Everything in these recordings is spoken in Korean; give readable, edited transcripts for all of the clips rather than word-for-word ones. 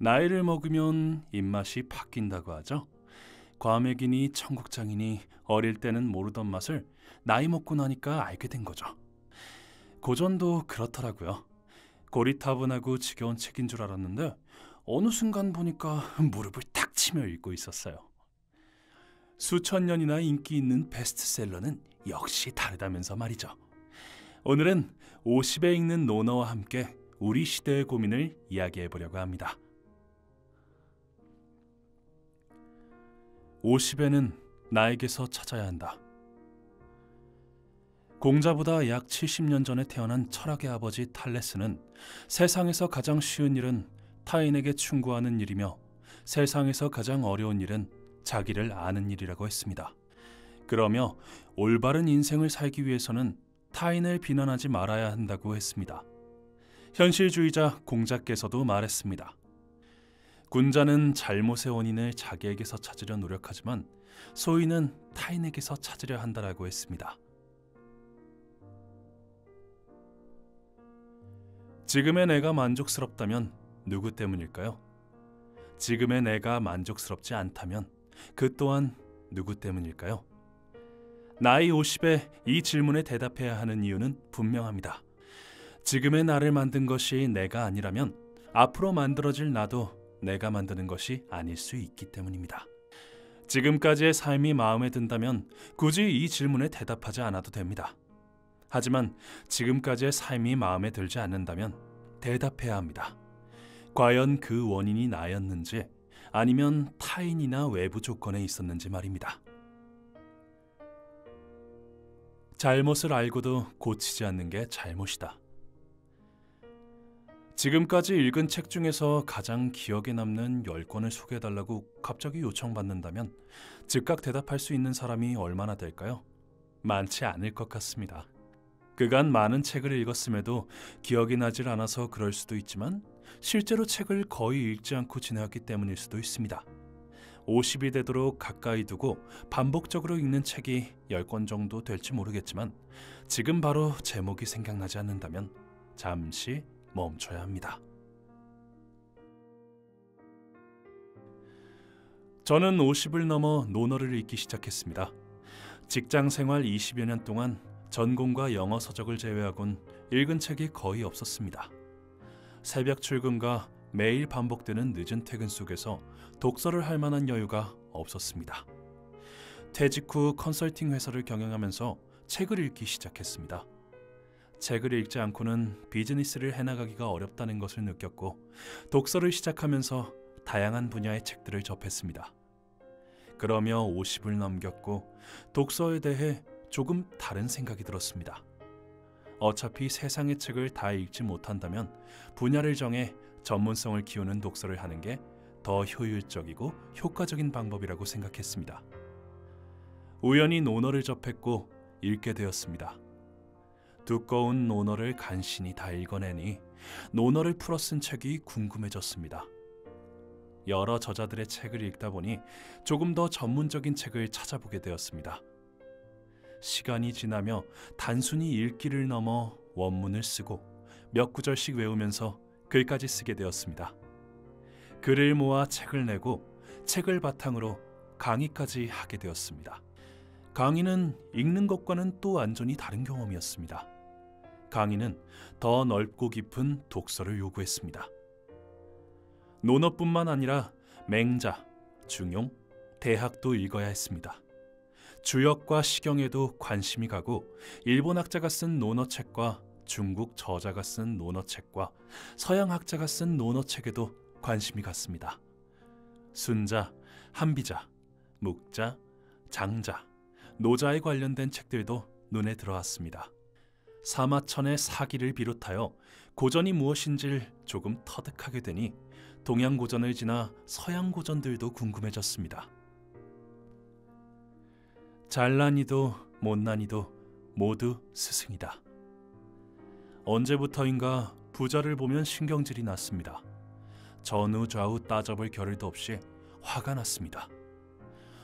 나이를 먹으면 입맛이 바뀐다고 하죠. 과메기니 청국장이니 어릴 때는 모르던 맛을 나이 먹고 나니까 알게 된 거죠. 고전도 그렇더라고요. 고리타분하고 지겨운 책인 줄 알았는데 어느 순간 보니까 무릎을 탁 치며 읽고 있었어요. 수천 년이나 인기 있는 베스트셀러는 역시 다르다면서 말이죠. 오늘은 50에 읽는 논어와 함께 우리 시대의 고민을 이야기해 보려고 합니다. 50에는 나에게서 찾아야 한다. 공자보다 약 70년 전에 태어난 철학의 아버지 탈레스는 세상에서 가장 쉬운 일은 타인에게 충고하는 일이며 세상에서 가장 어려운 일은 자기를 아는 일이라고 했습니다. 그러며 올바른 인생을 살기 위해서는 타인을 비난하지 말아야 한다고 했습니다. 현실주의자 공자께서도 말했습니다. 군자는 잘못의 원인을 자기에게서 찾으려 노력하지만 소인은 타인에게서 찾으려 한다라고 했습니다. 지금의 내가 만족스럽다면 누구 때문일까요? 지금의 내가 만족스럽지 않다면 그 또한 누구 때문일까요? 나이 50에 이 질문에 대답해야 하는 이유는 분명합니다. 지금의 나를 만든 것이 내가 아니라면 앞으로 만들어질 나도 내가 만드는 것이 아닐 수 있기 때문입니다. 지금까지의 삶이 마음에 든다면 굳이 이 질문에 대답하지 않아도 됩니다. 하지만 지금까지의 삶이 마음에 들지 않는다면 대답해야 합니다. 과연 그 원인이 나였는지 아니면 타인이나 외부 조건에 있었는지 말입니다. 잘못을 알고도 고치지 않는 게 잘못이다. 지금까지 읽은 책 중에서 가장 기억에 남는 10권을 소개해달라고 갑자기 요청받는다면 즉각 대답할 수 있는 사람이 얼마나 될까요? 많지 않을 것 같습니다. 그간 많은 책을 읽었음에도 기억이 나질 않아서 그럴 수도 있지만 실제로 책을 거의 읽지 않고 지내왔기 때문일 수도 있습니다. 50이 되도록 가까이 두고 반복적으로 읽는 책이 10권 정도 될지 모르겠지만 지금 바로 제목이 생각나지 않는다면 잠시 멈춰야 합니다. 저는 50을 넘어 논어를 읽기 시작했습니다. 직장 생활 20여 년 동안 전공과 영어 서적을 제외하곤 읽은 책이 거의 없었습니다. 새벽 출근과 매일 반복되는 늦은 퇴근 속에서 독서를 할 만한 여유가 없었습니다. 퇴직 후 컨설팅 회사를 경영하면서 책을 읽기 시작했습니다. 책을 읽지 않고는 비즈니스를 해나가기가 어렵다는 것을 느꼈고 독서를 시작하면서 다양한 분야의 책들을 접했습니다. 그러며 50을 넘겼고 독서에 대해 조금 다른 생각이 들었습니다. 어차피 세상의 책을 다 읽지 못한다면 분야를 정해 전문성을 키우는 독서를 하는 게 더 효율적이고 효과적인 방법이라고 생각했습니다. 우연히 논어를 접했고 읽게 되었습니다. 두꺼운 논어를 간신히 다 읽어내니 논어를 풀어 쓴 책이 궁금해졌습니다. 여러 저자들의 책을 읽다 보니 조금 더 전문적인 책을 찾아보게 되었습니다. 시간이 지나며 단순히 읽기를 넘어 원문을 쓰고 몇 구절씩 외우면서 글까지 쓰게 되었습니다. 글을 모아 책을 내고 책을 바탕으로 강의까지 하게 되었습니다. 강의는 읽는 것과는 또 완전히 다른 경험이었습니다. 강의는 더 넓고 깊은 독서를 요구했습니다. 논어뿐만 아니라 맹자, 중용, 대학도 읽어야 했습니다. 주역과 시경에도 관심이 가고 일본 학자가 쓴 논어책과 중국 저자가 쓴 논어책과 서양 학자가 쓴 논어책에도 관심이 갔습니다. 순자, 한비자, 묵자, 장자, 노자에 관련된 책들도 눈에 들어왔습니다. 사마천의 사기를 비롯하여 고전이 무엇인지를 조금 터득하게 되니 동양 고전을 지나 서양 고전들도 궁금해졌습니다. 잘난이도 못난이도 모두 스승이다. 언제부터인가 부자를 보면 신경질이 났습니다. 전후 좌우 따져볼 겨를도 없이 화가 났습니다.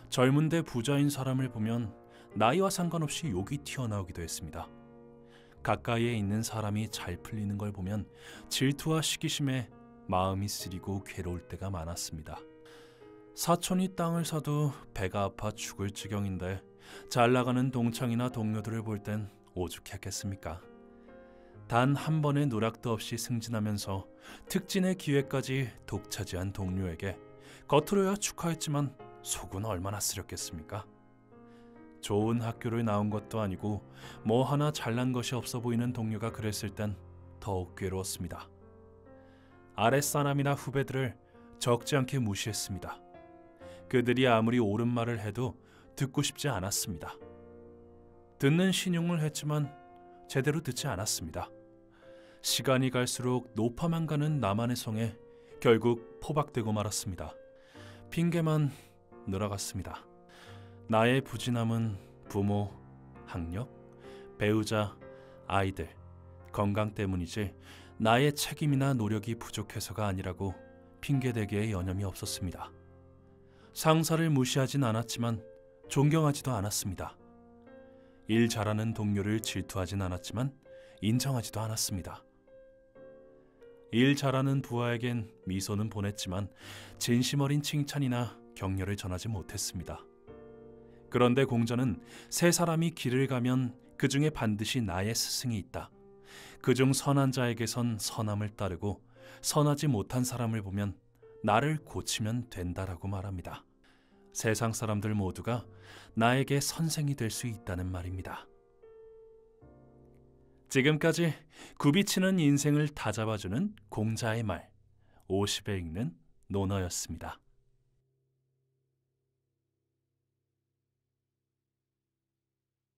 젊은데 부자인 사람을 보면 나이와 상관없이 욕이 튀어나오기도 했습니다. 가까이에 있는 사람이 잘 풀리는 걸 보면 질투와 시기심에 마음이 쓰리고 괴로울 때가 많았습니다. 사촌이 땅을 사도 배가 아파 죽을 지경인데 잘 나가는 동창이나 동료들을 볼 땐 오죽했겠습니까? 단 한 번의 누락도 없이 승진하면서 특진의 기회까지 독차지한 동료에게 겉으로야 축하했지만 속은 얼마나 쓰렸겠습니까? 좋은 학교를 나온 것도 아니고 뭐 하나 잘난 것이 없어 보이는 동료가 그랬을 땐 더욱 괴로웠습니다. 아랫사람이나 후배들을 적지 않게 무시했습니다. 그들이 아무리 옳은 말을 해도 듣고 싶지 않았습니다. 듣는 신용을 했지만 제대로 듣지 않았습니다. 시간이 갈수록 높아만 가는 나만의 성에 결국 포박되고 말았습니다. 핑계만 늘어갔습니다. 나의 부진함은 부모, 학력, 배우자, 아이들, 건강 때문이지 나의 책임이나 노력이 부족해서가 아니라고 핑계대기에 여념이 없었습니다. 상사를 무시하진 않았지만 존경하지도 않았습니다. 일 잘하는 동료를 질투하진 않았지만 인정하지도 않았습니다. 일 잘하는 부하에겐 미소는 보냈지만 진심 어린 칭찬이나 격려를 전하지 못했습니다. 그런데 공자는 세 사람이 길을 가면 그 중에 반드시 나의 스승이 있다. 그중 선한 자에게선 선함을 따르고 선하지 못한 사람을 보면 나를 고치면 된다라고 말합니다. 세상 사람들 모두가 나에게 선생이 될 수 있다는 말입니다. 지금까지 굽이치는 인생을 다잡아주는 공자의 말, 50에 읽는 논어였습니다.